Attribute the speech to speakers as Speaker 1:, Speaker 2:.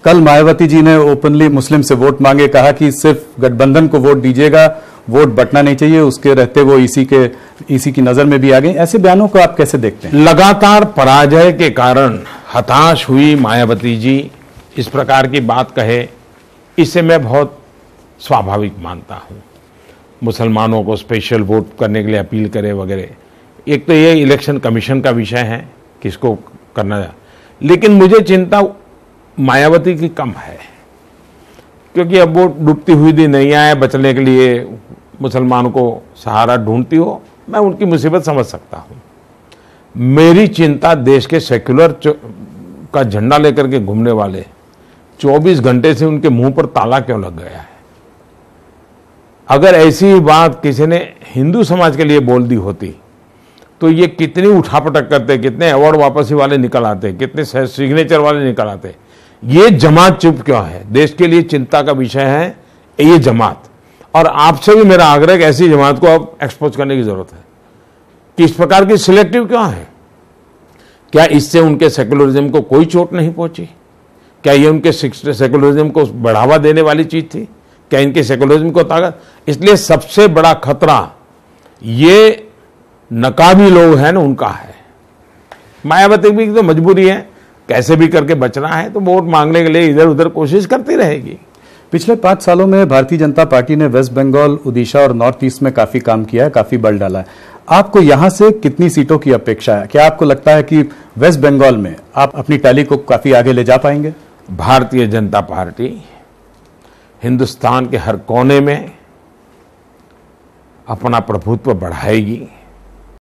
Speaker 1: कल मायावती जी ने ओपनली मुस्लिम से वोट मांगे, कहा कि सिर्फ गठबंधन को वोट दीजिएगा, वोट बंटना नहीं चाहिए। उसके रहते वो ईसी की नजर में भी आ गए। ऐसे बयानों को आप कैसे देखते हैं?
Speaker 2: लगातार पराजय के कारण हताश हुई मायावती जी इस प्रकार की बात कहे, इसे मैं बहुत स्वाभाविक मानता हूं। मुसलमानों को स्पेशल वोट करने के लिए अपील करे वगैरह, एक तो ये इलेक्शन कमीशन का विषय है किसको करना है, लेकिन मुझे चिंता मायावती की कम है, क्योंकि अब वो डूबती हुई दी नैया है, बचने के लिए मुसलमानों को सहारा ढूंढती हो, मैं उनकी मुसीबत समझ सकता हूं। मेरी चिंता देश के सेक्युलर का झंडा लेकर के घूमने वाले 24 घंटे से उनके मुंह पर ताला क्यों लग गया है। अगर ऐसी बात किसी ने हिंदू समाज के लिए बोल दी होती तो ये कितनी उठापटक करते, कितने अवार्ड वापसी वाले निकल आते, कितने सिग्नेचर वाले निकल आते। ये जमात चुप क्यों है? देश के लिए चिंता का विषय है ये जमात। और आपसे भी मेरा आग्रह है, ऐसी जमात को अब एक्सपोज करने की जरूरत है कि इस प्रकार की सिलेक्टिव क्यों है। क्या इससे उनके सेकुलरिज्म को कोई चोट नहीं पहुंची? क्या ये उनके सेकुलरिज्म को बढ़ावा देने वाली चीज थी? क्या इनके सेकुलरिज्म को ताकत? इसलिए सबसे बड़ा खतरा ये नकाबी लोग हैं ना, उनका है। मायावती की तो मजबूरी है, कैसे भी करके बचना है, तो वोट मांगने के लिए इधर उधर कोशिश करती रहेगी।
Speaker 1: पिछले 5 सालों में भारतीय जनता पार्टी ने वेस्ट बंगाल, उड़ीसा और नॉर्थ ईस्ट में काफी काम किया है, काफी बल डाला है। आपको यहां से कितनी सीटों की अपेक्षा है? क्या आपको लगता है कि वेस्ट बंगाल में आप अपनी टैली को काफी आगे ले जा पाएंगे?
Speaker 2: भारतीय जनता पार्टी हिंदुस्तान के हर कोने में अपना प्रभुत्व बढ़ाएगी।